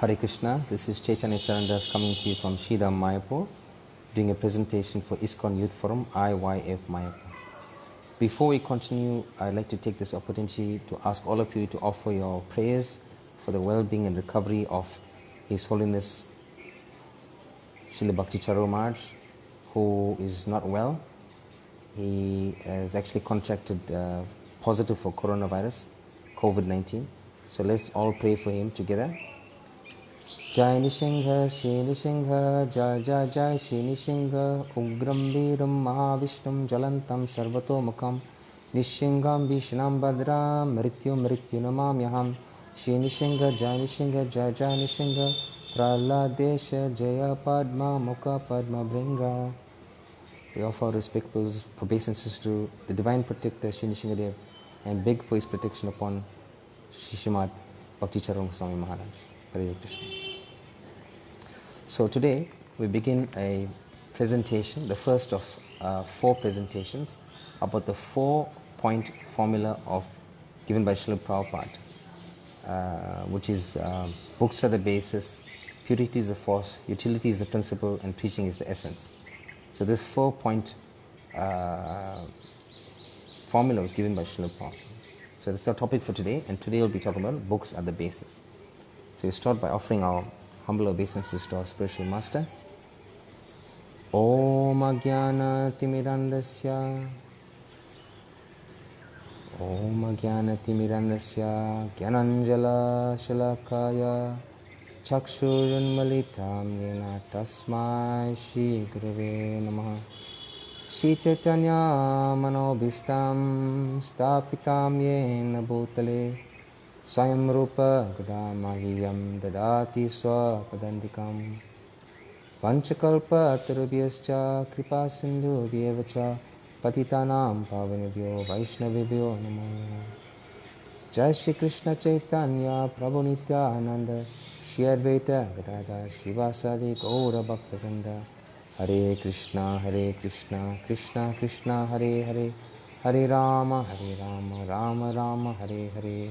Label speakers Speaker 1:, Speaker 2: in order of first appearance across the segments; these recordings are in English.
Speaker 1: Hare Krishna, this is Caitanya Carana dasa coming to you from Sridham, Mayapur, doing a presentation for ISKCON Youth Forum, IYF Mayapur. Before we continue, I'd like to take this opportunity to ask all of you to offer your prayers for the well-being and recovery of His Holiness Srila Bhakti Charu Maharaj, who is not well. He has actually contracted positive for coronavirus, COVID-19. So let's all pray for him together. Jai Nishingha, Shri Nishingha, Jai Jai Jai Shri Nishingha, Ugram Veeram Mahavishnam Jalantam Sarvatomukam, Nishingham Vishnam Badram, Mrityu Mrityu Namamyaham, Shri Nishingha, Jai Nishingha, Jai Jai Nishingha, Praladesha Jaya Padma Mukha Padma Bringa. We offer our respectful obeisances to the Divine Protector Shri Nishingadev and beg for his protection upon Shri Srimad Bhakti Charu Swami Maharaj. Hare Krishna. So today we begin a presentation, the first of 4 presentations about the 4-point formula given by Srila Prabhupada, which is books are the basis, purity is the force, utility is the principle, and preaching is the essence. So this 4-point formula was given by Srila Prabhupada. So that's our topic for today, and today we'll be talking about books are the basis. So we start by offering our humble obeisances to our spiritual master. Om Ajnana Timirandasya Om Ajnana Timirandasya Gyananjala Shalakaya Chakshurunmalitam Yena Tasmai Shri Gurave Namaha Shri Caitanya Manobhistam Stapitam Yena Bhutale Swayam Rupa Gadamahiyam Dadati Swapadandikam Vanchakalpa Tarubhyascha Kripa Sindhu Vyevacha Patitanam Pavanabhyo Vaishnavibhyo Namo Jai Shri Krishna Chaitanya Prabhu Nityananda Shri Advaita Gadadhar Shivasadi Gaura Bhaktivinoda Hare Krishna Krishna Krishna Hare Hare Hare Rama Rama Rama Hare Hare.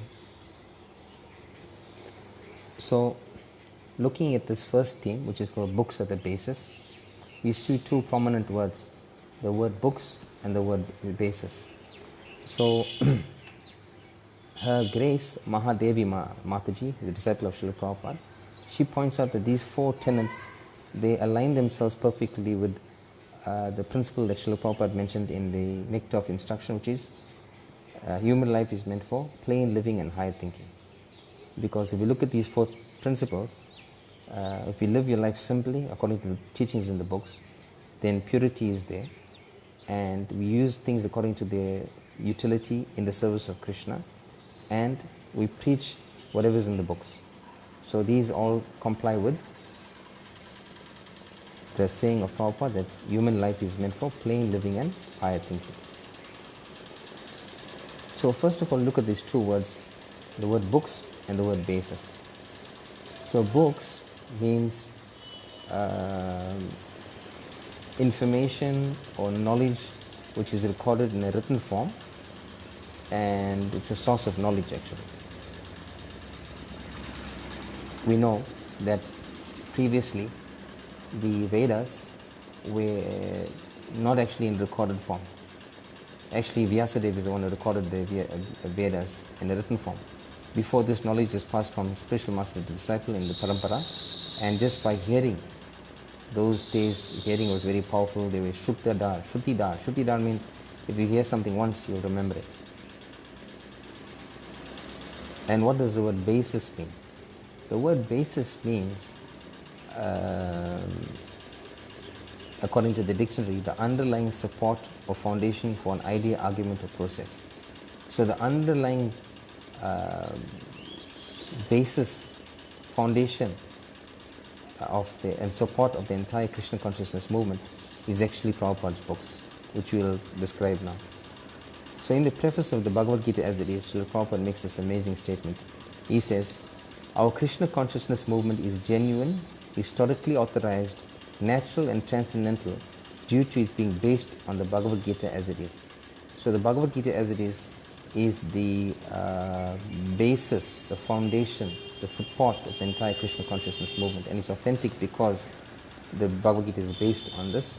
Speaker 1: So, looking at this first theme, which is called books are the basis, we see 2 prominent words, the word books and the word basis. So, Her Grace Mahadevi Mataji, the disciple of Srila Prabhupada, she points out that these 4 tenets, they align themselves perfectly with the principle that Srila Prabhupada mentioned in the Nectar of Instruction, which is human life is meant for plain living and higher thinking. Because if you look at these 4 principles, if you live your life simply according to the teachings in the books, then purity is there, and we use things according to their utility in the service of Krishna, and we preach whatever is in the books. So these all comply with the saying of Prabhupada that human life is meant for plain living and higher thinking. So first of all, look at these 2 words, the word books and the word basis. So books means information or knowledge which is recorded in a written form, and it's a source of knowledge actually. We know that previously the Vedas were not actually in recorded form. Actually, Vyasadeva is the one who recorded the Vedas in a written form. Before this, knowledge is passed from spiritual master to disciple in the parampara, and just by hearing, those days hearing was very powerful. They were Shrutidar. Shrutidar means if you hear something once, you'll remember it. And what does the word basis mean? The word basis means, according to the dictionary, the underlying support or foundation for an idea, argument, or process. So the underlying basis, foundation and support of the entire Krishna consciousness movement is actually Prabhupada's books, which we will describe now. So in the preface of the Bhagavad Gita as it is, Srila Prabhupada makes this amazing statement. He says, our Krishna consciousness movement is genuine, historically authorized, natural and transcendental due to its being based on the Bhagavad Gita as it is. So the Bhagavad Gita as it is the basis, the foundation the support of the entire Krishna consciousness movement, and it's authentic because the Bhagavad Gita is based on this.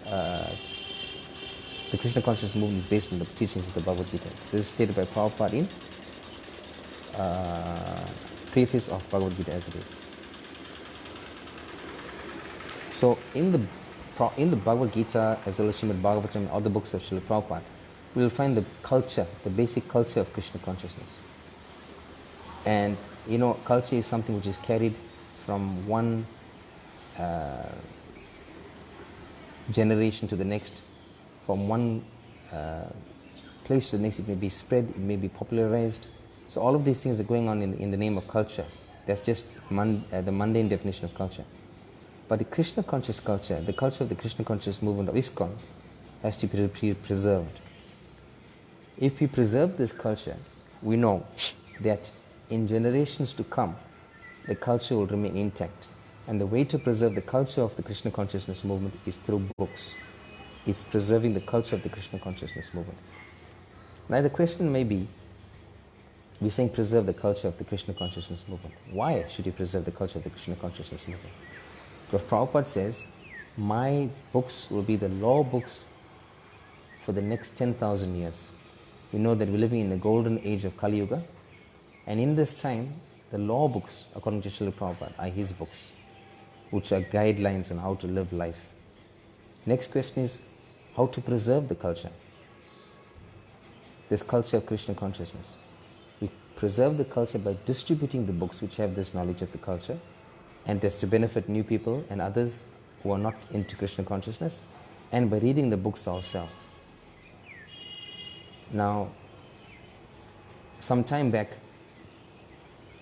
Speaker 1: The Krishna consciousness movement is based on the teachings of the Bhagavad Gita. This is stated by Prabhupada in preface of Bhagavad Gita as it is. So in the Bhagavad Gita as well as Srimad Bhagavatam and other books of Srila Prabhupada, we will find the culture, the basic culture of Krishna consciousness. And culture is something which is carried from one generation to the next, from one place to the next. It may be spread, it may be popularized. So all of these things are going on in the name of culture. That's just the mundane definition of culture. But the Krishna conscious culture, the culture of the Krishna conscious movement of ISKCON, has to be preserved. If we preserve this culture, we know that in generations to come, the culture will remain intact. And the way to preserve the culture of the Krishna consciousness movement is through books. It's preserving the culture of the Krishna consciousness movement. Now the question may be, we're saying preserve the culture of the Krishna consciousness movement. Why should you preserve the culture of the Krishna consciousness movement? Because Prabhupada says, my books will be the law books for the next 10,000 years. We know that we're living in the golden age of Kali Yuga, and in this time, the law books, according to Srila Prabhupada, are his books, which are guidelines on how to live life. Next question is, how to preserve the culture, this culture of Krishna consciousness. We preserve the culture by distributing the books which have this knowledge of the culture, and that's to benefit new people and others who are not into Krishna consciousness, and by reading the books ourselves. Now, some time back,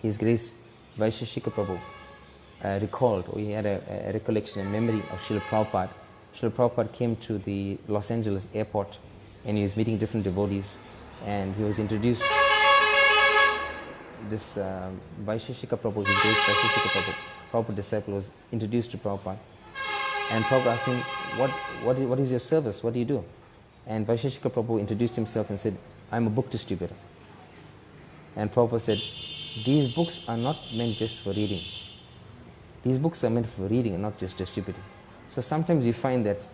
Speaker 1: His Grace Vaisheshika Prabhu recalled, or he had a recollection, a memory of Srila Prabhupada. Srila Prabhupada came to the Los Angeles airport and he was meeting different devotees, and he was introduced, this Vaisheshika Prabhu, His Grace Vaisheshika Prabhu, Prabhupada disciple, was introduced to Prabhupada, and Prabhupada asked him, what is your service, what do you do? And Vaisheshika Prabhu introduced himself and said, I'm a book distributor. And Prabhupada said, these books are not meant just for reading. These books are meant for reading and not just distributing. So sometimes you find that,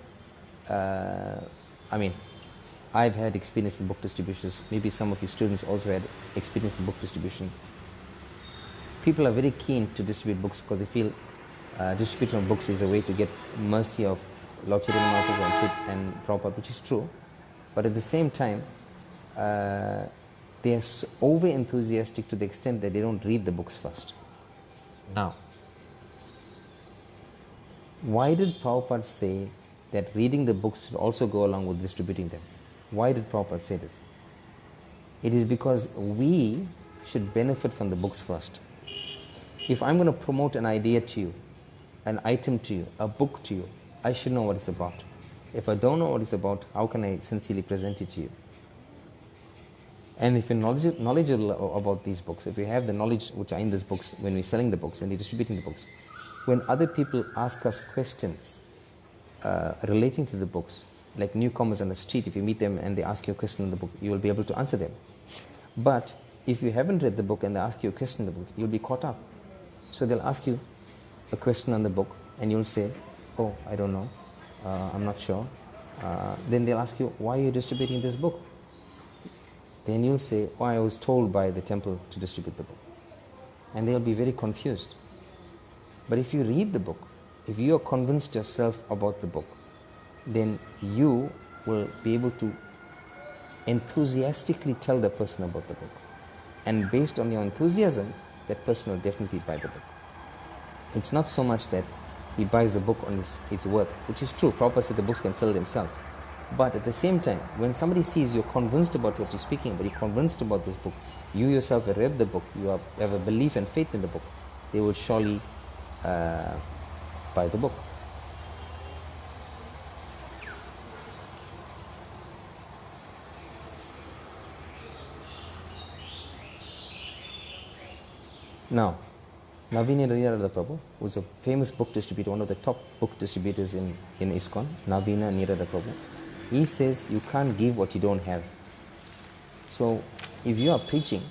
Speaker 1: I've had experience in book distributions, maybe some of you students also had experience in book distribution. People are very keen to distribute books because they feel distributing of books is a way to get mercy of Lord Chaitanya Mahaprabhu and Prabhupada, which is true. But at the same time, they are so over enthusiastic to the extent that they don't read the books first. Now, why did Prabhupada say that reading the books should also go along with distributing them? Why did Prabhupada say this? It is because we should benefit from the books first. If I'm going to promote an idea to you, an item to you, a book to you, I should know what it's about. If I don't know what it's about, how can I sincerely present it to you? And if you're knowledgeable about these books, if you have the knowledge which are in these books, when we're selling the books, when we're distributing the books, when other people ask us questions relating to the books, like newcomers on the street, if you meet them and they ask you a question on the book, you will be able to answer them. But if you haven't read the book and they ask you a question on the book, you'll be caught up. So they'll ask you a question on the book and you'll say, oh, I don't know, I'm not sure. Then they'll ask you, why are you distributing this book? Then you'll say, oh, I was told by the temple to distribute the book. And they'll be very confused. But if you read the book, if you are convinced yourself about the book, then you will be able to enthusiastically tell the person about the book. And based on your enthusiasm, that person will definitely buy the book. It's not so much that he buys the book on its worth, which is true. Prabhupada said the books can sell themselves. But at the same time, when somebody sees you're convinced about what you're speaking about, you're convinced about this book, you yourself have read the book, you have a belief and faith in the book, they will surely buy the book. Now, Navina Nirada Prabhu was a famous book distributor, one of the top book distributors in ISKCON, Navina Nirada Prabhu. He says you can't give what you don't have. So, if you are preaching,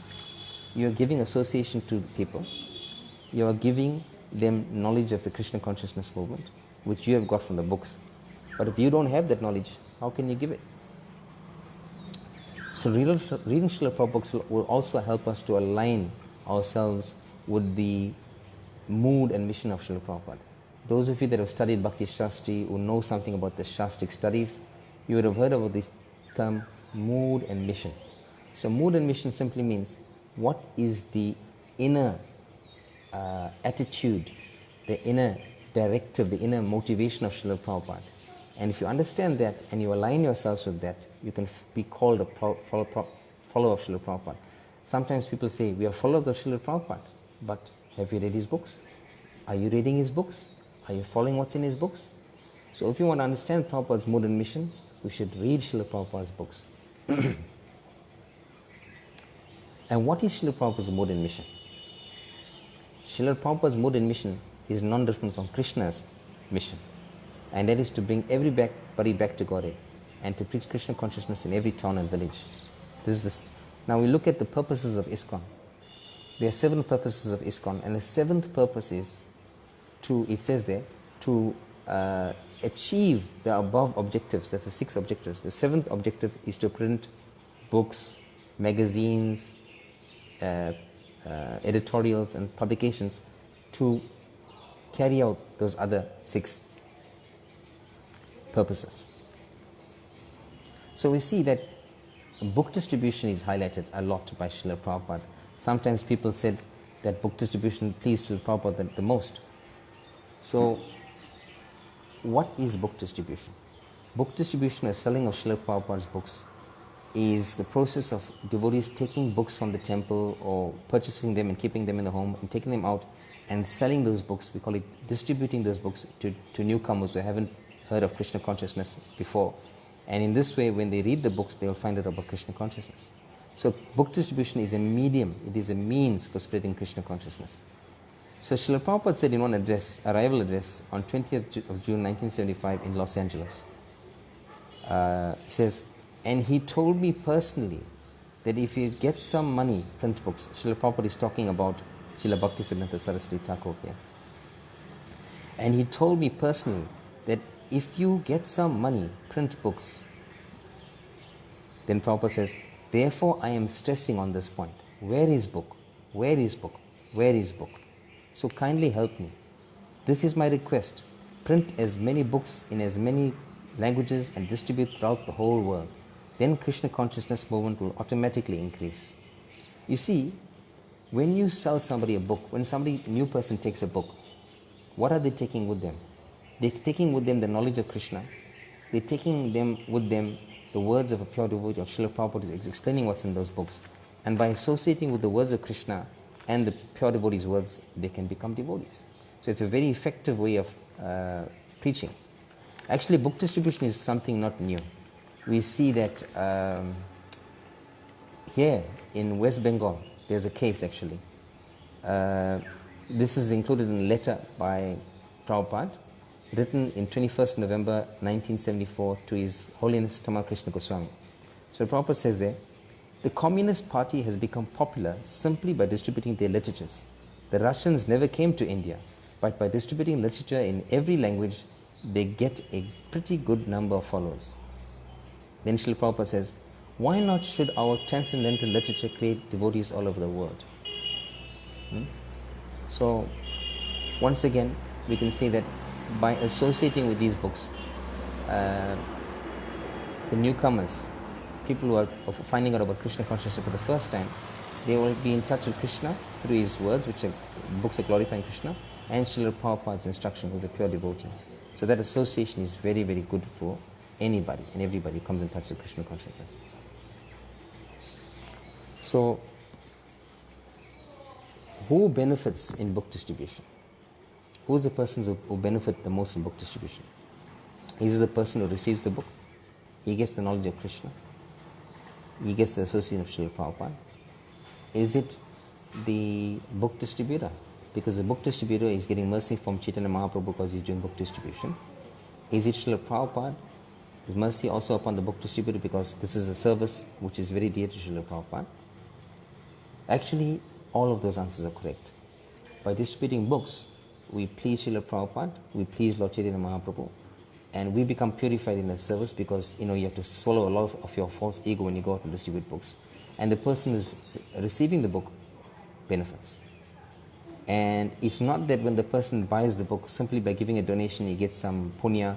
Speaker 1: you are giving association to people, you are giving them knowledge of the Krishna consciousness movement, which you have got from the books. But if you don't have that knowledge, how can you give it? So reading Srila Prabhupada books will also help us to align ourselves with the mood and mission of Srila Prabhupada. Those of you that have studied Bhakti Shastri, who know something about the Shastric studies, you would have heard about this term mood and mission. So mood and mission simply means what is the inner attitude, the inner directive, the inner motivation of Srila Prabhupada. And if you understand that and you align yourselves with that, you can be called a follower of Srila Prabhupada. Sometimes people say, we are followers of Srila Prabhupada, but have you read his books? Are you reading his books? Are you following what's in his books? So if you want to understand Prabhupada's mood and mission, we should read Srila Prabhupada's books. And what is Srila Prabhupada's mode and mission? Srila Prabhupada's mode and mission is non-different from Krishna's mission. And that is to bring everybody back to Godhead and to preach Krishna consciousness in every town and village. Now we look at the purposes of ISKCON. There are 7 purposes of ISKCON, and the 7th purpose is to, it says there, to achieve the above objectives. That's the 6 objectives. The 7th objective is to print books, magazines, editorials and publications to carry out those other 6 purposes. So we see that book distribution is highlighted a lot by Srila Prabhupada. Sometimes people said that book distribution pleased Srila Prabhupada the most. So what is book distribution? Book distribution or selling of Srila Prabhupada's books is the process of devotees taking books from the temple or purchasing them and keeping them in the home and taking them out and selling those books. We call it distributing those books to newcomers who haven't heard of Krishna consciousness before. And in this way, when they read the books, they will find out about Krishna consciousness. So book distribution is a medium, it is a means for spreading Krishna consciousness. So Srila Prabhupada said in one arrival address on 20th of June 1975 in Los Angeles, he says, and he told me personally that if you get some money, print books. Srila Prabhupada is talking about Srila Bhaktisiddhanta Saraswati Thakur here. And he told me personally that if you get some money, print books. Then Prabhupada says, therefore I am stressing on this point. Where is book? Where is book? Where is book? So kindly help me. This is my request. Print as many books in as many languages and distribute throughout the whole world. Then Krishna consciousness movement will automatically increase. You see, when you sell somebody a book, when a new person takes a book, what are they taking with them? They're taking with them the knowledge of Krishna. They're taking with them the words of a pure devotee of Srila Prabhupada is explaining what's in those books. And by associating with the words of Krishna and the pure devotee's words, they can become devotees. So it's a very effective way of preaching. Actually, book distribution is something not new. We see that here in West Bengal, there's a case actually. This is included in a letter by Prabhupada, written in 21st November 1974 to His Holiness Tamal Krishna Goswami. So Prabhupada says there, the Communist Party has become popular simply by distributing their literatures. The Russians never came to India, but by distributing literature in every language, they get a pretty good number of followers. Then Srila Prabhupada says, why not should our transcendental literature create devotees all over the world? So, once again, we can say that by associating with these books, the newcomers, people who are finding out about Krishna consciousness for the first time, they will be in touch with Krishna through his words, which are books are glorifying Krishna, and Srila Prabhupada's instruction, who is a pure devotee. So that association is very, very good for anybody and everybody who comes in touch with Krishna consciousness. So, who benefits in book distribution? Who is the persons who benefit the most in book distribution? Is it the person who receives the book? He gets the knowledge of Krishna. He gets the association of Srila Prabhupada. Is it the book distributor? Because the book distributor is getting mercy from Caitanya Mahaprabhu because he's doing book distribution. Is it Srila Prabhupada? Is mercy also upon the book distributor because this is a service which is very dear to Srila Prabhupada? Actually, all of those answers are correct. By distributing books, we please Srila Prabhupada, we please Lord Chaitanya Mahaprabhu, and we become purified in that service because you have to swallow a lot of your false ego when you go out and distribute books. And the person who's receiving the book benefits. And it's not that when the person buys the book, simply by giving a donation, he gets some punya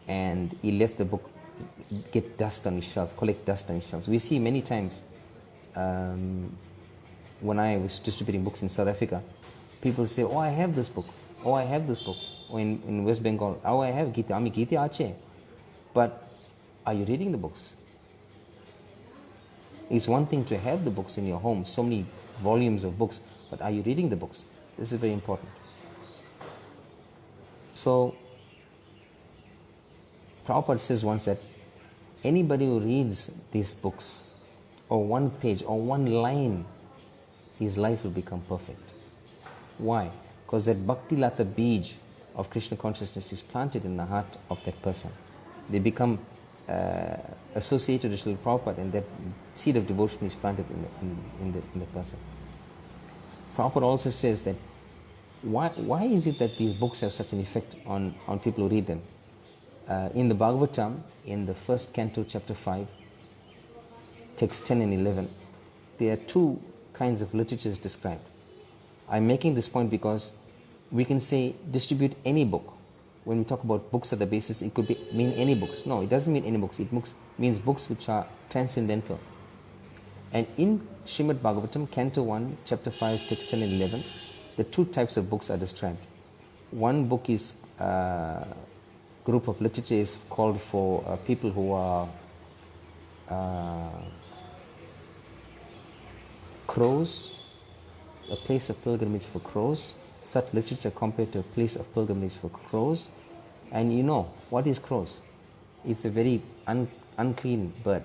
Speaker 1: and he lets the book get dust on his shelf, collect dust on his shelves. We see many times when I was distributing books in South Africa, people say, oh, I have this book, oh, I have this book. Or in West Bengal, oh, I have Gita, Ami Gita Ache. But are you reading the books? It's one thing to have the books in your home, so many volumes of books, but are you reading the books? This is very important. So, Prabhupada says once that anybody who reads these books, or one page, or one line, his life will become perfect. Why? Because that Bhakti Lata Bij of Krishna consciousness is planted in the heart of that person. They become associated with Srila Prabhupada, and that seed of devotion is planted in the person. Prabhupada also says that why is it that these books have such an effect on people who read them? In the Bhagavatam, in the first canto, chapter 5, text 10 and 11, there are two kinds of literatures described. I'm making this point because we can say distribute any book. When we talk about books at the basis, it could mean any books. No, it doesn't mean any books. It means books which are transcendental. And in Srimad Bhagavatam, Canto 1, Chapter 5, Text 10 and 11, the two types of books are described. One book is group of literature is called for people who are crows, a place of pilgrimage for crows. Such literature compared to a place of pilgrimage for crows. And you know, what is crows? It's a very unclean bird.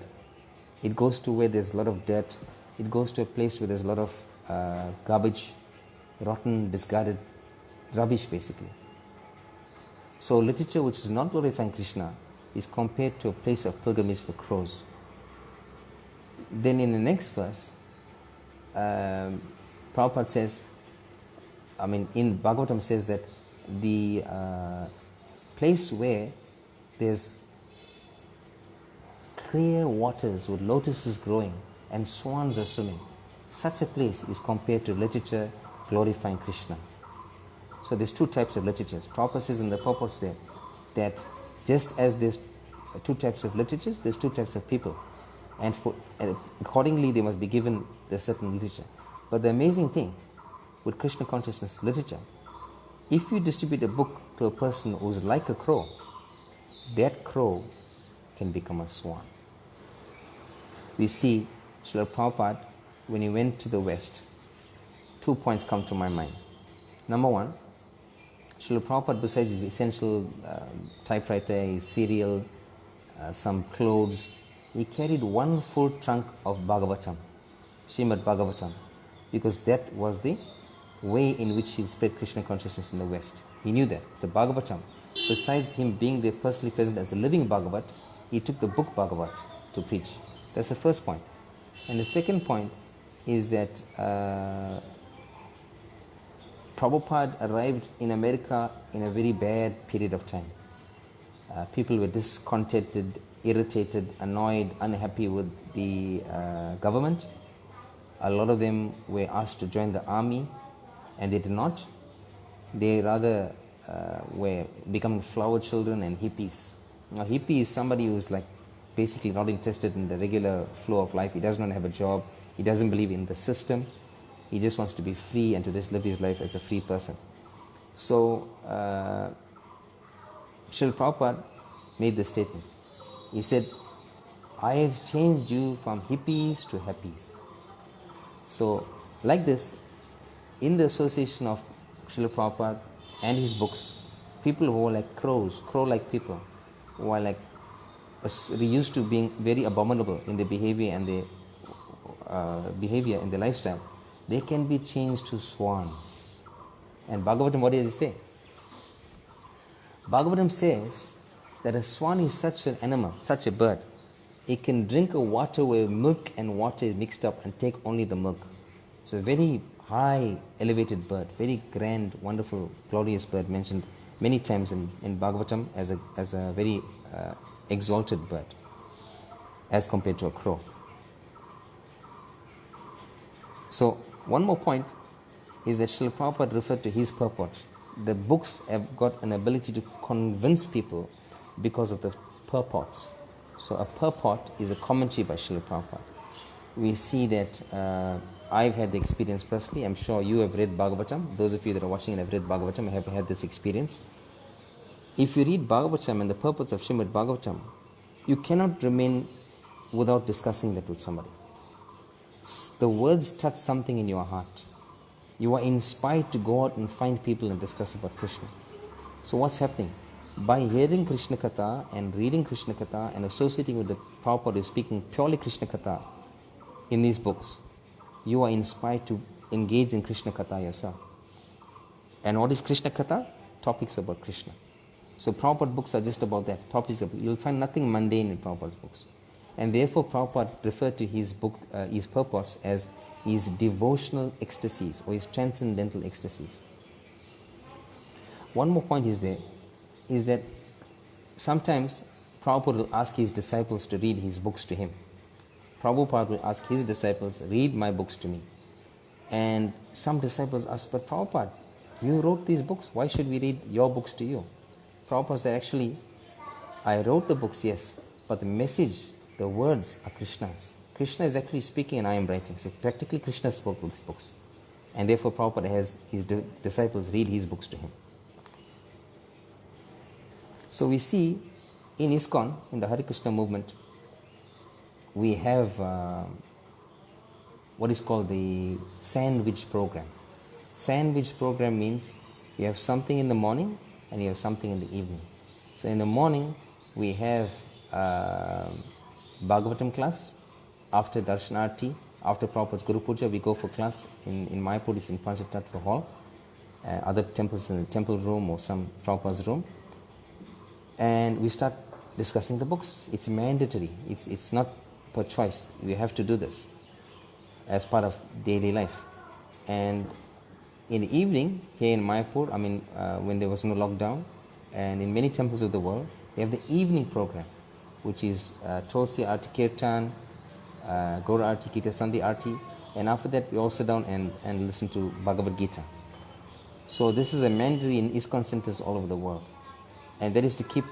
Speaker 1: It goes to where there's a lot of dirt. It goes to a place where there's a lot of garbage, rotten, discarded rubbish basically. So literature which is not glorifying Krishna is compared to a place of pilgrimage for crows. Then in the next verse, Prabhupada says, in Bhagavatam says that the place where there's clear waters with lotuses growing and swans are swimming, such a place is compared to literature glorifying Krishna. So there's two types of literatures. Prabhupada says in the purports there that just as there's two types of literatures, there's two types of people. And accordingly they must be given the certain literature. But the amazing thing with Krishna consciousness literature, if you distribute a book to a person who's like a crow, that crow can become a swan. We see Srila Prabhupada, when he went to the West, 2 points come to my mind. Number one, Srila Prabhupada, besides his essential typewriter, his cereal, some clothes, he carried one full trunk of Bhagavatam, Srimad Bhagavatam, because that was the way in which he spread Krishna consciousness in the West. He knew that. The Bhagavatam, besides him being there personally present as a living Bhagavat, he took the book Bhagavat to preach. That's the first point. And the second point is that Prabhupada arrived in America in a very bad period of time. People were discontented, irritated, annoyed, unhappy with the government. A lot of them were asked to join the army, and they did not. They rather were becoming flower children and hippies. Now, hippie is somebody who's like basically not interested in the regular flow of life. He does not have a job. He doesn't believe in the system. He just wants to be free and to just live his life as a free person. So, Srila Prabhupada made this statement. He said, I have changed you from hippies to happies. So, like this, in the association of Srila Prabhupada and his books, people who are like crows, crow-like people, who are like used to being very abominable in their behavior and their lifestyle, they can be changed to swans. And Bhagavatam, what does it say? Bhagavatam says that a swan is such an animal, such a bird. It can drink a water where milk and water is mixed up and take only the milk. It's a very high, elevated bird, very grand, wonderful, glorious bird mentioned many times in Bhagavatam as a very exalted bird as compared to a crow. So one more point is that Srila Prabhupada referred to his purports. The books have got an ability to convince people because of the purports. So a purport is a commentary by Srila Prabhupada. We see that I've had the experience personally. I'm sure you have read Bhagavatam. Those of you that are watching and have read Bhagavatam have had this experience. If you read Bhagavatam and the purports of Srimad Bhagavatam, you cannot remain without discussing that with somebody. The words touch something in your heart. You are inspired to go out and find people and discuss about Krishna. So what's happening? By hearing Krishna Katha and reading Krishna Katha and associating with the Prabhupada who is speaking purely Krishna Katha in these books, you are inspired to engage in Krishna Katha yourself. And what is Krishna Katha? Topics about Krishna. So Prabhupada books are just about that. Topics about, you'll find nothing mundane in Prabhupada's books. And therefore Prabhupada referred to his book, his purpose as his devotional ecstasies or his transcendental ecstasies. One more point is that sometimes Prabhupada will ask his disciples to read his books to him. Prabhupada will ask his disciples, read my books to me. And some disciples ask, but Prabhupada, you wrote these books, why should we read your books to you? Prabhupada said, actually, I wrote the books, yes, but the message, the words are Krishna's. Krishna is actually speaking and I am writing. So practically Krishna spoke these books. And therefore Prabhupada has his disciples read his books to him. So we see in ISKCON, in the Hare Krishna movement, we have what is called the sandwich program. Sandwich program means you have something in the morning and you have something in the evening. So in the morning we have Bhagavatam class. After Darshanarti, after Prabhupada's Guru Puja, we go for class in Mayapur, it's in Panchatattva hall. Other temples in the temple room or some Prabhupada's room. And we start discussing the books. It's mandatory. It's not per choice. We have to do this as part of daily life. And in the evening, here in Mayapur, when there was no lockdown, and in many temples of the world, they have the evening program, which is Tulsi Arti Kirtan, Gaur Arti, Kita Sandhi Arti, and after that we all sit down and listen to Bhagavad Gita. So this is a mandatory in ISKCON centers all over the world, and that is to keep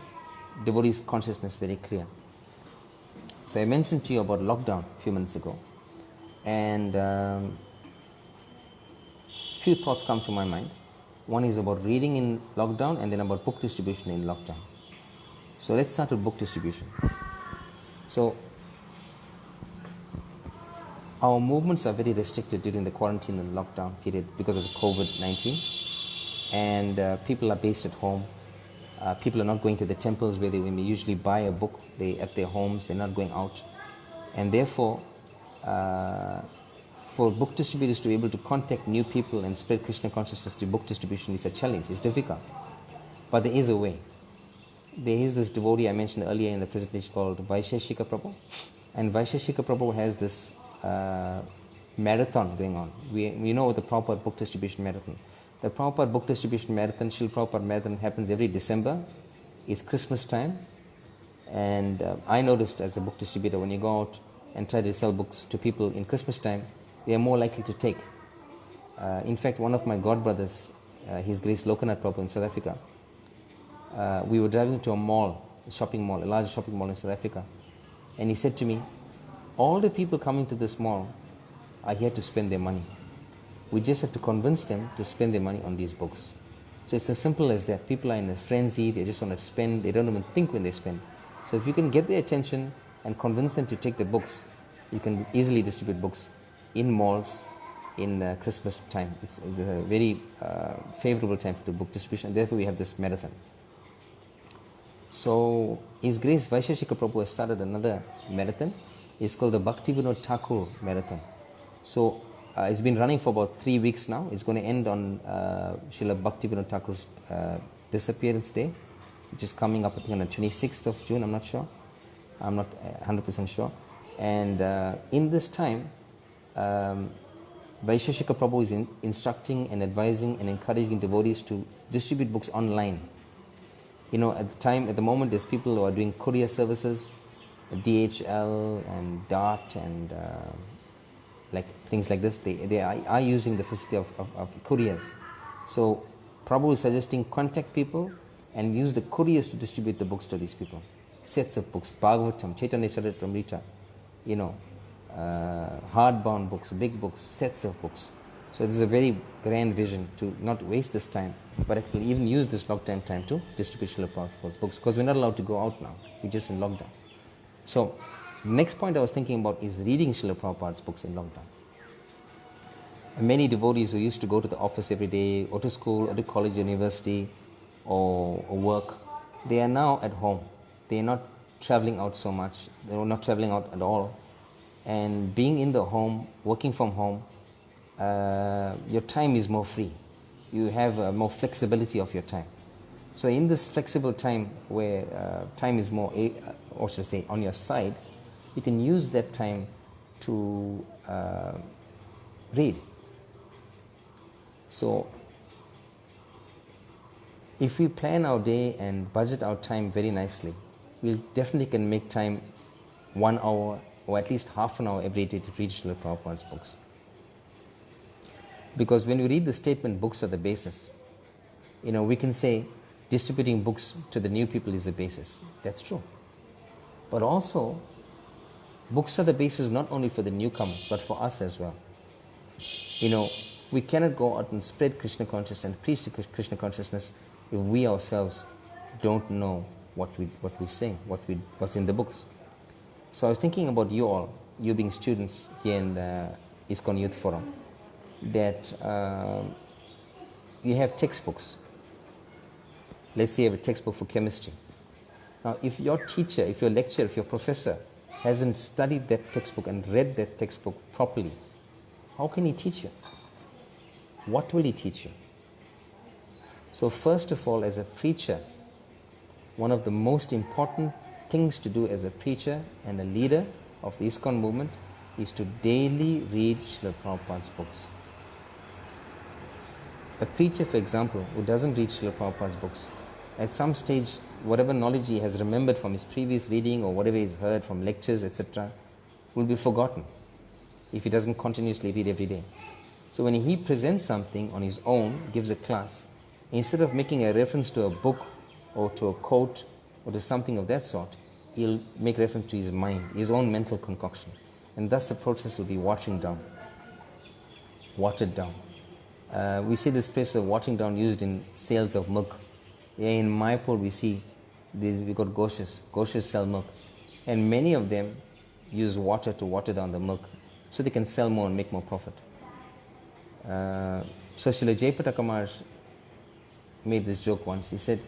Speaker 1: devotees' consciousness very clear. So I mentioned to you about lockdown a few minutes ago, and few thoughts come to my mind. One is about reading in lockdown and then about book distribution in lockdown. So let's start with book distribution. So our movements are very restricted during the quarantine and lockdown period because of the COVID-19, and people are based at home. People are not going to the temples where when they usually buy a book, they at their homes, they're not going out. And therefore, for book distributors to be able to contact new people and spread Krishna consciousness through book distribution is a challenge, it's difficult. But there is a way. There is this devotee I mentioned earlier in the presentation called Vaisheshika Prabhu. And Vaisheshika Prabhu has this marathon going on. We know the Prabhupada book distribution marathon. The Prabhupada book distribution marathon, Srila Prabhupada marathon, happens every December. It's Christmas time. And I noticed as a book distributor, when you go out and try to sell books to people in Christmas time, they are more likely to take. In fact, one of my godbrothers, His Grace Lokanath Prabhu in South Africa, we were driving to a mall, a shopping mall, a large shopping mall in South Africa. And he said to me, all the people coming to this mall are here to spend their money. We just have to convince them to spend their money on these books. So it's as simple as that. People are in a frenzy, they just want to spend, they don't even think when they spend. So if you can get their attention and convince them to take the books, you can easily distribute books in malls in Christmas time. It's a very favorable time for the book distribution, and therefore we have this marathon. So His Grace Vaisheshika Prabhu has started another marathon. It's called the Bhakti Vinod Thakur Marathon. So it's been running for about 3 weeks now. It's going to end on Srila Bhakti Vinod Thakur's disappearance day, which is coming up, I think, on the 26th of June. I'm not sure. I'm not 100% sure. And in this time, Vaisheshika Prabhu is instructing and advising and encouraging devotees to distribute books online. At the moment, there's people who are doing courier services, DHL and DART and like things like this. They are using the facility of couriers. So Prabhu is suggesting contact people and use the couriers to distribute the books to these people. Sets of books, Bhagavatam, Caitanya Charitamrita, hardbound books, big books, sets of books. So this is a very grand vision to not waste this time, but actually even use this lockdown time to distribute Srila Prabhupada's books, because we're not allowed to go out now. We're just in lockdown. So next point I was thinking about is reading Srila Prabhupada's books in lockdown. And many devotees who used to go to the office every day, or to school, or to college, university, or work, they are now at home. They are not traveling out so much. They are not traveling out at all. And being in the home, working from home, your time is more free. You have more flexibility of your time. So in this flexible time where time is more, or should I say, on your side, you can use that time to read. So if we plan our day and budget our time very nicely, we definitely can make time 1 hour or at least half an hour every day to read Srila Prabhupada's books. Because when we read the statement, books are the basis, we can say distributing books to the new people is the basis. That's true. But also, books are the basis not only for the newcomers, but for us as well. We cannot go out and spread Krishna consciousness and preach the Krishna consciousness if we ourselves don't know what we sing, what's in the books. So I was thinking about you all, you being students here in the ISKCON Youth Forum, that you have textbooks. Let's say you have a textbook for chemistry. Now, if your teacher, if your lecturer, if your professor hasn't studied that textbook and read that textbook properly, how can he teach you? What will he teach you? So first of all, as a preacher, one of the most important things to do as a preacher and a leader of the ISKCON movement is to daily read Srila Prabhupada's books. A preacher, for example, who doesn't read Srila Prabhupada's books, at some stage, whatever knowledge he has remembered from his previous reading or whatever he's heard from lectures, etc., will be forgotten if he doesn't continuously read every day. So when he presents something on his own, gives a class, instead of making a reference to a book or to a quote or to something of that sort, he'll make reference to his mind, his own mental concoction. And thus the process will be watered down. We see this process of watering down used in sales of milk. In Mayapur we see we got Goshes sell milk, and many of them use water to water down the milk so they can sell more and make more profit. So Srila Jayapata Kamar made this joke once. He said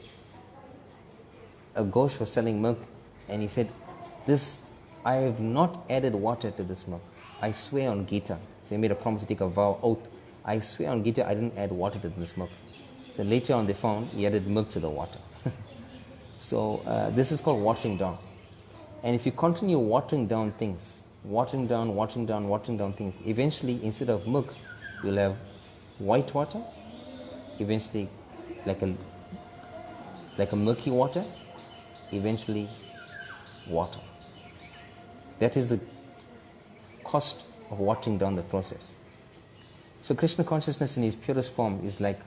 Speaker 1: a Ghosh was selling milk, and he said, I have not added water to this milk. I swear on Gita. So he made a promise to take a vow, oath. I swear on Gita I didn't add water to this milk. So later on they found he added milk to the water. So this is called watering down. And if you continue watering down things, watering down things, eventually instead of milk, you'll have white water, eventually like a milky water, eventually water. That is the cost of watering down the process. So Krishna consciousness in its purest form is like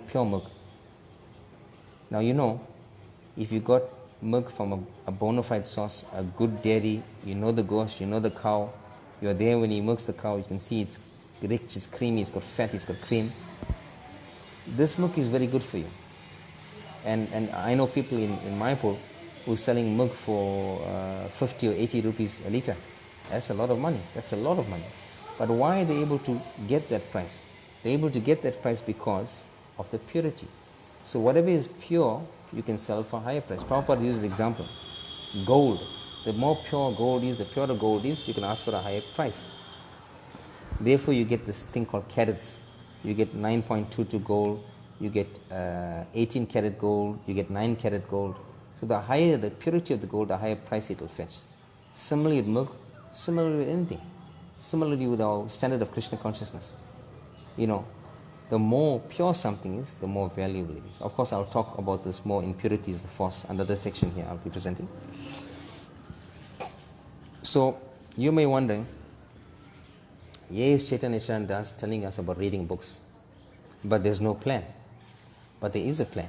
Speaker 1: pure milk. Now if you got milk from a bona fide source, a good dairy, you know the gosh, you know the cow, you're there when he milks the cow, you can see it's rich, it's creamy, it's got fat, it's got cream. This milk is very good for you. And I know people in Mayapur who are selling milk for 50 or 80 rupees a litre. That's a lot of money. But why are they able to get that price? They're able to get that price because of the purity. So whatever is pure, you can sell for a higher price. Prabhupada uses the example. Gold. The more pure gold is, the purer gold is, you can ask for a higher price. Therefore, you get this thing called carats. You get 9.22 gold, you get 18 karat gold, you get 9 karat gold. So the higher the purity of the gold, the higher price it will fetch. Similarly with milk, Similarly with anything. Similarly with our standard of Krishna consciousness. You know, the more pure something is, the more valuable it is. Of course, I'll talk about this more in Purities, the force, another section here I'll be presenting. So, you may wondering, yes, Caitanya Carana dasa telling us about reading books, but there's no plan. But there is a plan.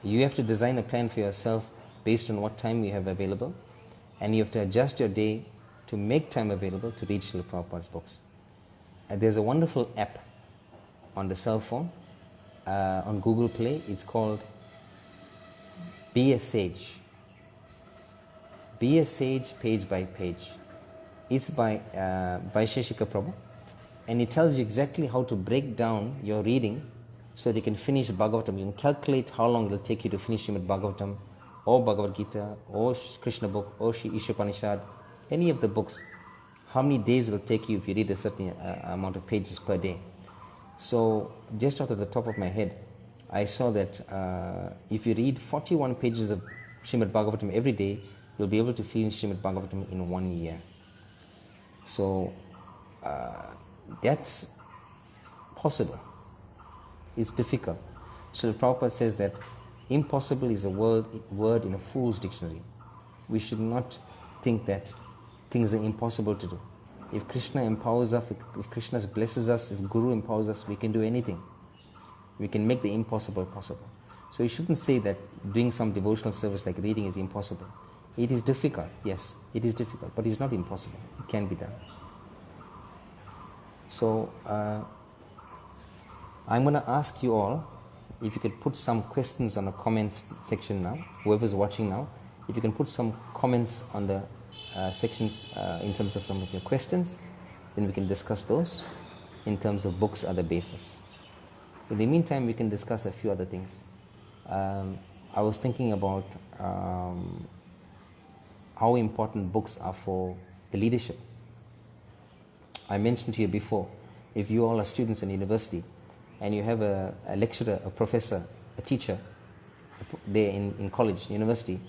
Speaker 1: You have to design a plan for yourself based on what time you have available, and you have to adjust your day to make time available to read Srila Prabhupada's books. There's a wonderful app on the cell phone, on Google Play. It's called Be a Sage. Be a Sage page by page. It's by Vaisheshika Prabhu, and it tells you exactly how to break down your reading so that you can finish Bhagavatam. You can calculate how long it will take you to finish Srimad Bhagavatam, or Bhagavad Gita, or Krishna book, or Ishopanishad, any of the books. How many days it will take you if you read a certain amount of pages per day. So, just out of the top of my head, I saw that if you read 41 pages of Srimad Bhagavatam every day, you'll be able to finish Srimad Bhagavatam in 1 year. So, that's possible. It's difficult. Srila Prabhupada says that impossible is a word in a fool's dictionary. We should not think that things are impossible to do. If Krishna empowers us, if Krishna blesses us, if Guru empowers us, we can do anything. We can make the impossible possible. So you shouldn't say that doing some devotional service like reading is impossible. It is difficult, yes, it is difficult, but it's not impossible. It can be done. So I'm going to ask you all if you could put some questions on the comments section now, whoever's watching now, if you can put some comments on the sections in terms of some of your questions, then we can discuss those in terms of books are the basis. In the meantime, we can discuss a few other things. I was thinking about how important books are for the leadership. I mentioned to you before, if you all are students in university and you have a lecturer, a professor, a teacher there in college, university,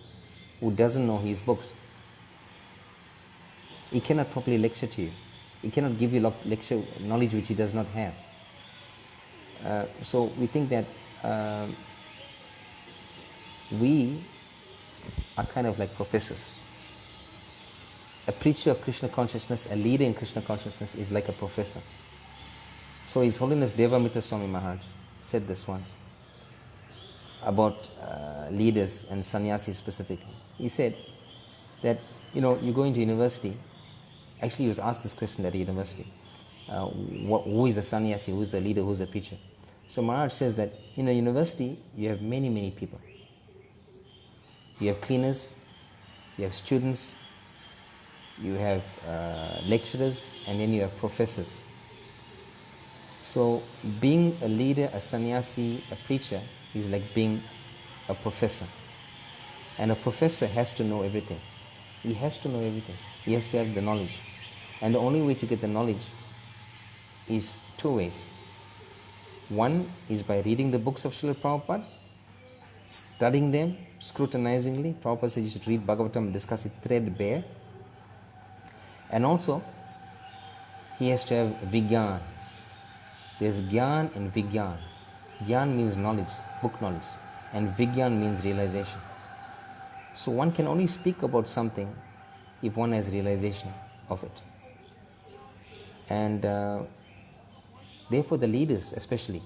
Speaker 1: who doesn't know his books, he cannot properly lecture to you. He cannot give you lecture knowledge which he does not have. So we think that we are kind of like professors. A preacher of Krishna consciousness, a leader in Krishna consciousness is like a professor. So His Holiness Devamrita Swami Maharaj said this once about leaders and sannyasis specifically. He said that, you go into university. Actually, he was asked this question at university. Who is a sannyasi, who is a leader, who is a preacher? So Maharaj says that in a university, you have many, many people. You have cleaners, you have students, you have lecturers, and then you have professors. So being a leader, a sannyasi, a preacher is like being a professor. And a professor has to know everything. He has to know everything. He has to have the knowledge. And the only way to get the knowledge is two ways. One is by reading the books of Srila Prabhupada, studying them scrutinizingly. Prabhupada said you should read Bhagavatam and discuss it threadbare. And also, he has to have Vigyan. There's Gyan and Vigyan. Gyan means knowledge, book knowledge, and Vigyan means realization. So one can only speak about something if one has realization of it. And therefore the leaders especially,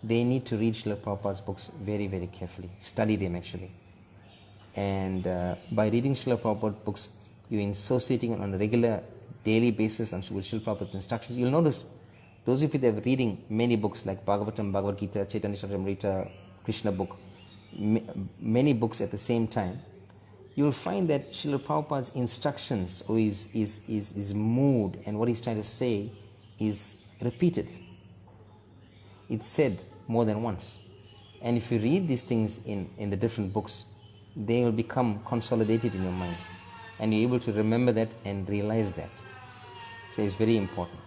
Speaker 1: they need to read Srila Prabhupada's books very, very carefully, study them actually. And by reading Srila Prabhupada's books, you're associating on a regular daily basis with Srila Prabhupada's instructions. You'll notice, those of you that are reading many books like Bhagavatam, Bhagavad Gita, Caitanya Charitamrita, Krishna book, many books at the same time, you'll find that Srila Prabhupada's instructions or his mood and what he's trying to say is repeated. It's said more than once. And if you read these things in the different books, they will become consolidated in your mind. And you're able to remember that and realize that. So it's very important.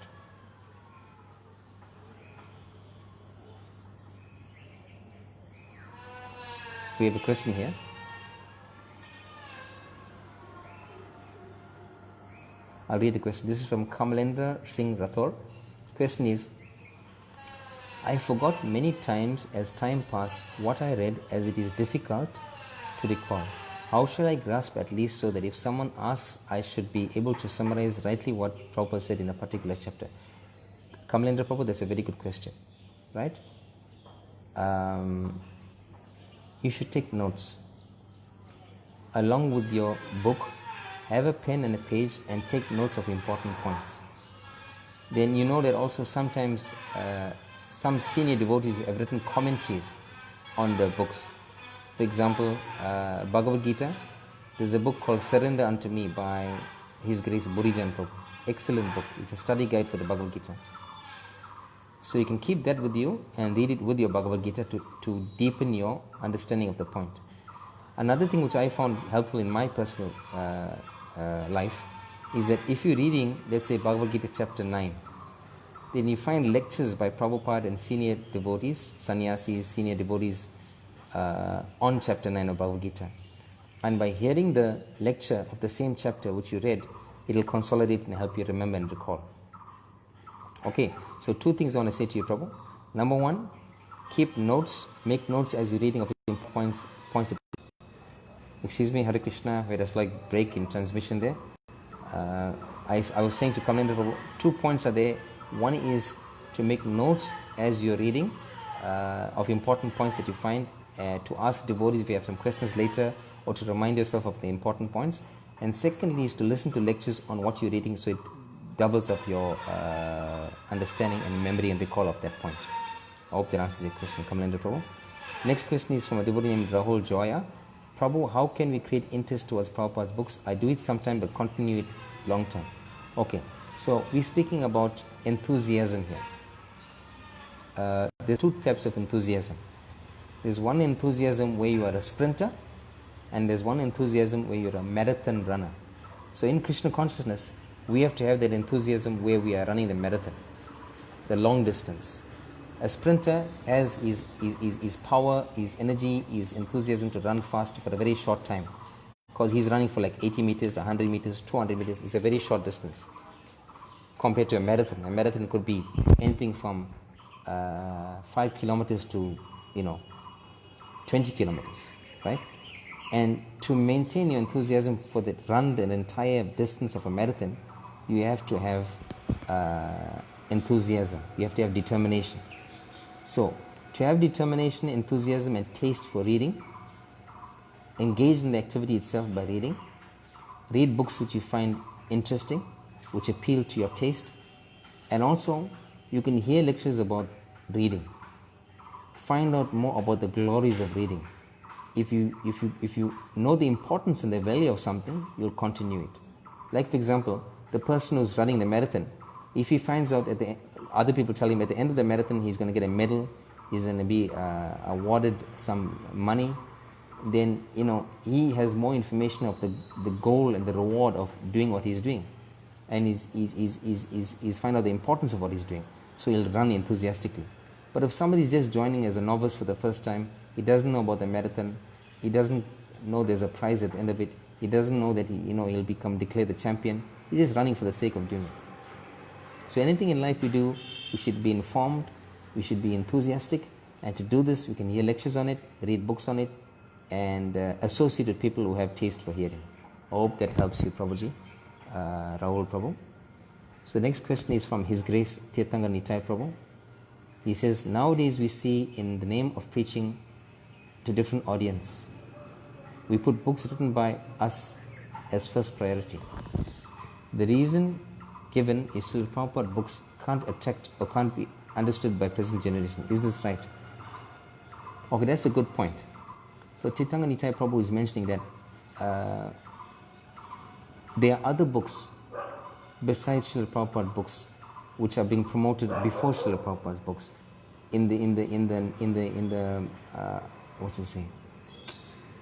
Speaker 1: We have a question here. I'll read the question. This is from Kamalendra Singh Rathore. Question is, I forgot many times as time passed what I read, as it is difficult to recall. How shall I grasp at least so that if someone asks, I should be able to summarize rightly what Prabhupada said in a particular chapter? Kamalendra Prabhu, that's a very good question, right? You should take notes. Along with your book, have a pen and a page and take notes of important points. Then you know that also sometimes some senior devotees have written commentaries on the books. For example, Bhagavad Gita, there's a book called Surrender Unto Me by His Grace Burijan Prabhu. Excellent book. It's a study guide for the Bhagavad Gita. So you can keep that with you and read it with your Bhagavad Gita to deepen your understanding of the point. Another thing which I found helpful in my personal life is that if you're reading, let's say, Bhagavad Gita chapter 9, then you find lectures by Prabhupada and senior devotees, sannyasis, senior devotees on chapter 9 of Bhagavad Gita. And by hearing the lecture of the same chapter which you read, it will consolidate and help you remember and recall. Okay, so two things I want to say to you, Prabhu. Number one, keep notes, make notes as you're reading of points. Excuse me, Hare Krishna, we had a slight break in transmission there. I was saying to Kamalendra Prabhu, 2 points are there. One is to make notes as you're reading of important points that you find, to ask devotees if you have some questions later, or to remind yourself of the important points. And secondly is to listen to lectures on what you're reading, so it doubles up your understanding and memory and recall of that point. I hope that answers your question, Kamalendra Prabhu. Next question is from a devotee named Rahul Joya. Prabhu, how can we create interest towards Prabhupada's books? I do it sometime but continue it long term. Okay, so we're speaking about enthusiasm here. There are two types of enthusiasm. There's one enthusiasm where you are a sprinter, and there's one enthusiasm where you're a marathon runner. So in Krishna consciousness, we have to have that enthusiasm where we are running the marathon, the long distance. A sprinter has his power, his energy, his enthusiasm to run fast for a very short time, because he's running for like 80 meters, 100 meters, 200 meters. It's a very short distance compared to a marathon. A marathon could be anything from 5 kilometers to 20 kilometers, right? And to maintain your enthusiasm for the run the entire distance of a marathon, you have to have enthusiasm. You have to have determination. So, to have determination, enthusiasm, and taste for reading, engage in the activity itself by reading. Read books which you find interesting, which appeal to your taste, and also you can hear lectures about reading. Find out more about the glories of reading. If you know the importance and the value of something, you'll continue it. Like, for example, the person who's running the marathon, if he finds out other people tell him at the end of the marathon he's going to get a medal, he's going to be awarded some money, then he has more information of the goal and the reward of doing what he's doing, and he's find out the importance of what he's doing, so he'll run enthusiastically. But if somebody is just joining as a novice for the first time, he doesn't know about the marathon, he doesn't know there's a prize at the end of it, he doesn't know that he'll become declared the champion, he's just running for the sake of doing it. So anything in life we do, we should be informed, we should be enthusiastic, and to do this we can hear lectures on it, read books on it, and associate with people who have taste for hearing. I hope that helps you, Prabhuji, Rahul Prabhu. So the next question is from His Grace Tirthanga Nitai Prabhu. He says, nowadays we see in the name of preaching to different audience, we put books written by us as first priority. The reason given is Srila Prabhupada books can't attract or can't be understood by present generation. Is this right? Okay, that's a good point. So Chaitanya Nitai Prabhu is mentioning that there are other books besides Srila Prabhupada books which are being promoted before Srila Prabhupada's books in the what's it saying?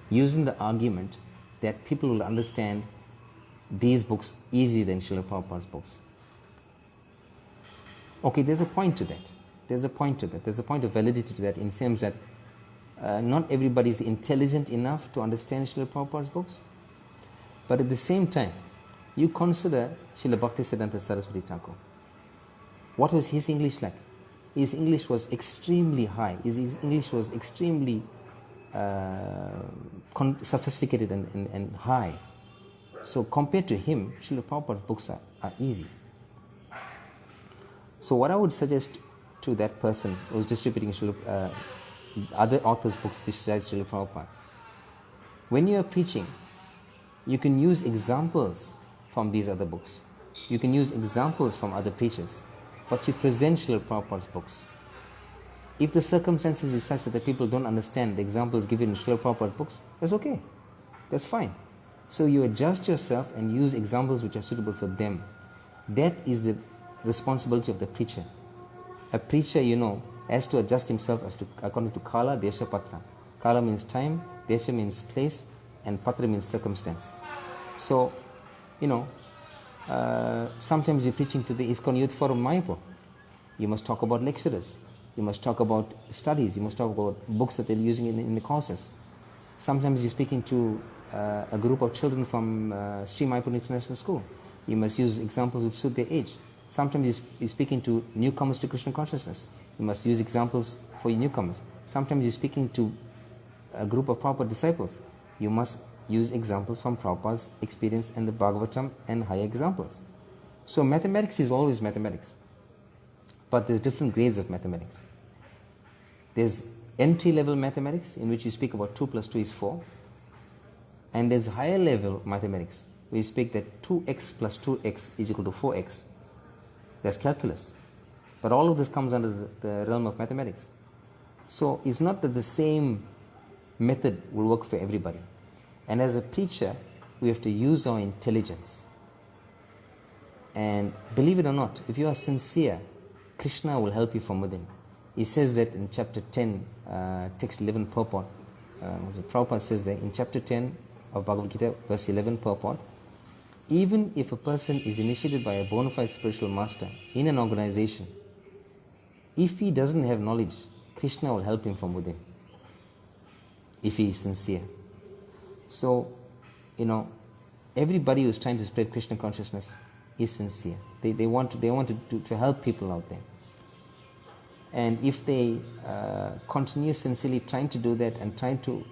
Speaker 1: Using the argument that people will understand these books easier than Srila Prabhupada's books. Okay, there's a point to that. There's a point of validity to that, in the sense that not everybody is intelligent enough to understand Srila Prabhupada's books. But at the same time, you consider Srila Bhaktisiddhanta Saraswati Thakur. What was his English like? His English was extremely high. His English was extremely sophisticated and high. So compared to him, Srila Prabhupada's books are easy. So what I would suggest to that person who's distributing other authors' books besides Srila Prabhupada, when you are preaching, you can use examples from these other books. You can use examples from other preachers, but you present Srila Prabhupada's books. If the circumstances is such that the people don't understand the examples given in Srila Prabhupada's books, that's okay. That's fine. So you adjust yourself and use examples which are suitable for them. That is the responsibility of the preacher. A preacher, has to adjust himself according to Kala, Desha, Patra. Kala means time, Desha means place, and Patra means circumstance. So, sometimes you're preaching to the ISKCON Youth Forum Mayapur. You must talk about lecturers. You must talk about studies. You must talk about books that they're using in the courses. Sometimes you're speaking to a group of children from Sri Mayapur International School. You must use examples which suit their age. Sometimes you're speaking to newcomers to Krishna consciousness. You must use examples for newcomers. Sometimes you're speaking to a group of Prabhupada disciples. You must use examples from Prabhupada's experience and the Bhagavatam and higher examples. So mathematics is always mathematics. But there's different grades of mathematics. There's entry-level mathematics, in which you speak about 2 plus 2 is 4. And there's higher level mathematics, where you speak that 2x plus 2x is equal to 4x. That's calculus. But all of this comes under the realm of mathematics. So it's not that the same method will work for everybody. And as a preacher, we have to use our intelligence. And believe it or not, if you are sincere, Krishna will help you from within. He says that in chapter 10, text 11 purport. Prabhupada says that in chapter 10 of Bhagavad Gita, verse 11 purport, even if a person is initiated by a bona fide spiritual master in an organization, if he doesn't have knowledge, Krishna will help him from within, if he is sincere. So, everybody who is trying to spread Krishna consciousness is sincere. They want to help people out there. And if they continue sincerely trying to do that and trying to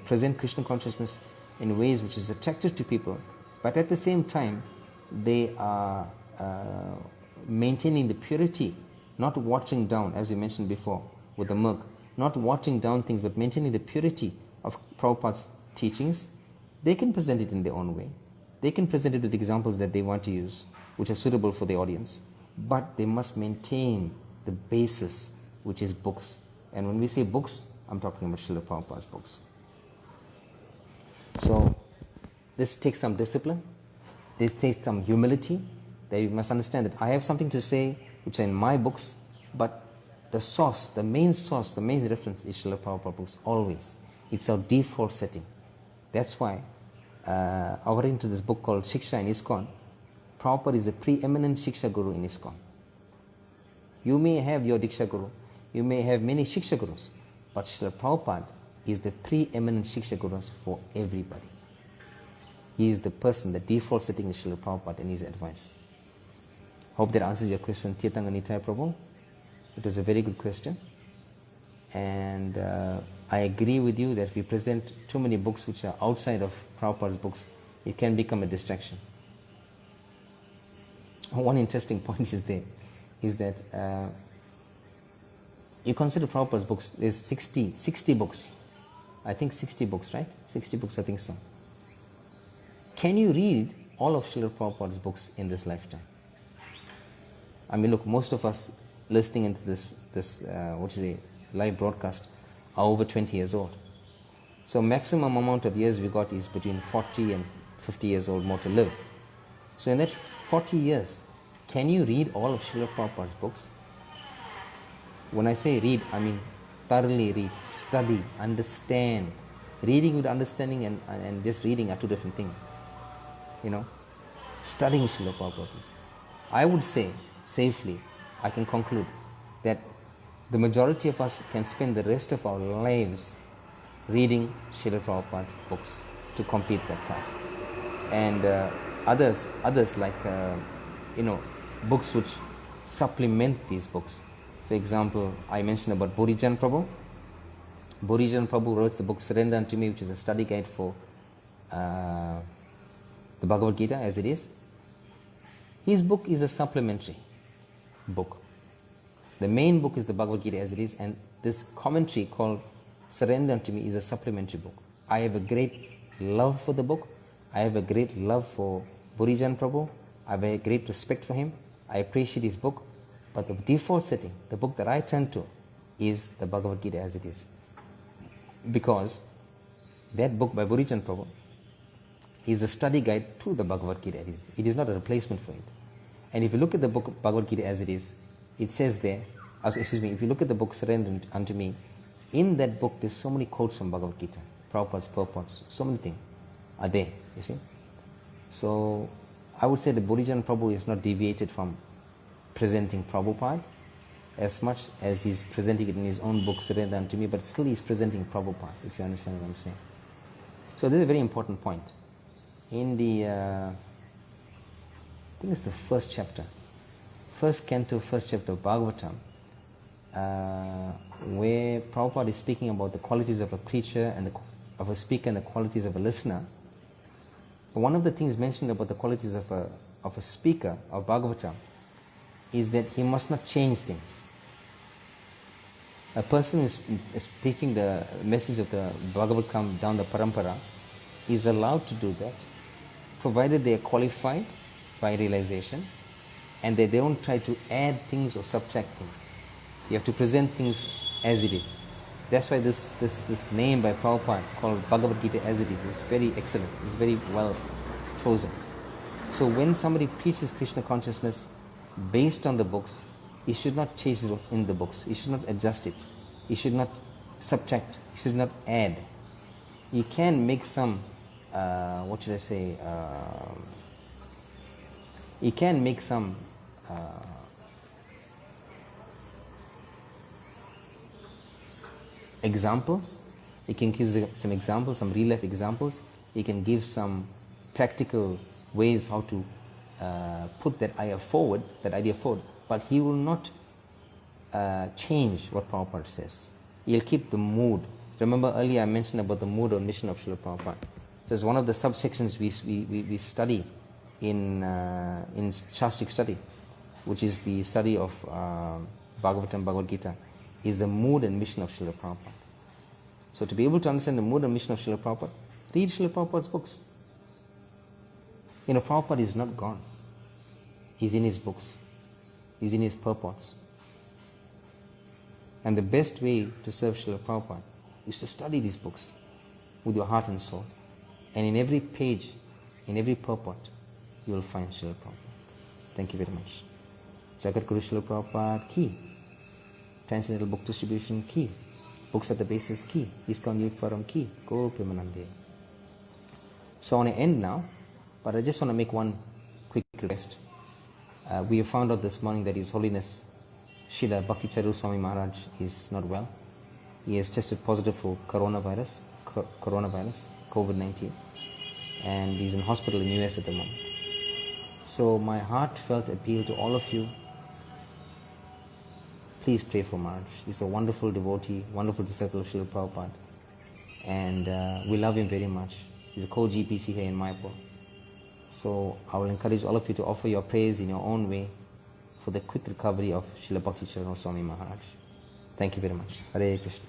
Speaker 1: present Krishna consciousness in ways which is attractive to people, but at the same time they are maintaining the purity, not watering down, as we mentioned before with the milk, not watering down things, but maintaining the purity of Prabhupada's teachings, they can present it in their own way. They can present it with examples that they want to use, which are suitable for the audience, but they must maintain the basis, which is books. And when we say books, I'm talking about Srila Prabhupada's books. So this takes some discipline, this takes some humility, that you must understand that I have something to say which are in my books, but the source, the main reference is Srila Prabhupada books, always. It's our default setting. That's why, according to this book called Shiksha in ISKCON, Prabhupada is the preeminent Shiksha Guru in ISKCON. You may have your Diksha Guru, you may have many Shiksha Gurus, but Srila Prabhupada is the preeminent Shiksha Gurus for everybody. He is the person, the default setting is Srila Prabhupada and his advice. Hope that answers your question, Tirthanga Nitaya Prabhu. It was a very good question. And I agree with you that if we present too many books which are outside of Prabhupada's books, it can become a distraction. One interesting point is that you consider Prabhupada's books, there's 60 books. I think 60 books, right? 60 books, I think so. Can you read all of Srila Prabhupada's books in this lifetime? I mean, look, most of us listening into this live broadcast are over 20 years old. So maximum amount of years we got is between 40 and 50 years old more to live. So in that 40 years, can you read all of Srila Prabhupada's books? When I say read, I mean thoroughly read, study, understand. Reading with understanding and just reading are two different things. Studying Srila Prabhupada books. I would say, safely, I can conclude that the majority of us can spend the rest of our lives reading Srila Prabhupada's books to complete that task. And others like books which supplement these books. For example, I mentioned about Burijan Prabhu. Burijan Prabhu wrote the book Surrender Unto Me, which is a study guide for the Bhagavad Gita as it is. His book is a supplementary book. The main book is the Bhagavad Gita as it is, and this commentary called Surrender Unto Me is a supplementary book. I have a great love for the book. I have a great love for Burijan Prabhu. I have a great respect for him. I appreciate his book. But the default setting, the book that I turn to, is the Bhagavad Gita as it is. Because that book by Burijan Prabhu is a study guide to the Bhagavad Gita. It is not a replacement for it. And if you look at the book Bhagavad Gita as it is, it says there, if you look at the book Surrender Unto Me, in that book there's so many quotes from Bhagavad Gita, Prabhupada's purports, so many things are there, you see. So I would say the Burijan Prabhu is not deviated from presenting Prabhupada as much as he's presenting it in his own book Surrender Unto Me, but still he's presenting Prabhupada, if you understand what I'm saying. So this is a very important point. In the, I think it's the first chapter, first canto, first chapter of Bhagavatam, where Prabhupada is speaking about the qualities of a preacher and of a speaker and the qualities of a listener. One of the things mentioned about the qualities of a speaker of Bhagavatam is that he must not change things. A person is preaching the message of the Bhagavatam down the parampara is allowed to do that, provided they are qualified by realization and they don't try to add things or subtract things. You have to present things as it is. That's why this name by Prabhupada called Bhagavad Gita as it is very excellent. It's very well chosen. So when somebody preaches Krishna consciousness based on the books, he should not change what's in the books. He should not adjust it. He should not subtract. He should not add. He can make some, he can make some examples. He can give some examples, some real life examples. He can give some practical ways how to put that idea forward, but he will not change what Prabhupada says. He'll keep the mood. Remember earlier I mentioned about the mood or mission of Srila Prabhupada. So it's one of the subsections we study in Shastic study, which is the study of Bhagavatam, Bhagavad Gita, is the mood and mission of Srila Prabhupada. So to be able to understand the mood and mission of Srila Prabhupada, read Srila Prabhupada's books. Prabhupada is not gone. He's in his books. He's in his purports. And the best way to serve Srila Prabhupada is to study these books with your heart and soul. And in every page, in every purport, you will find Srila Prabhupada. Thank you very much. Jagat Guru Srila Prabhupada ki. Transcendental Book Distribution ki. Books at the Basis ki. ISKCON Youth Forum ki. Go Premanande. So I want to end now, but I just want to make one quick request. We have found out this morning that His Holiness Srila Bhakti Charu Swami Maharaj is not well. He has tested positive for coronavirus, COVID-19, and he's in hospital in US at the moment. So my heartfelt appeal to all of you, please pray for Maharaj. He's a wonderful devotee, wonderful disciple of Srila Prabhupada, and we love him very much. He's a co-GPC here in Mayapur. So I will encourage all of you to offer your prayers in your own way for the quick recovery of Srila Bhakti Charan Swami Maharaj. Thank you very much. Hare Krishna.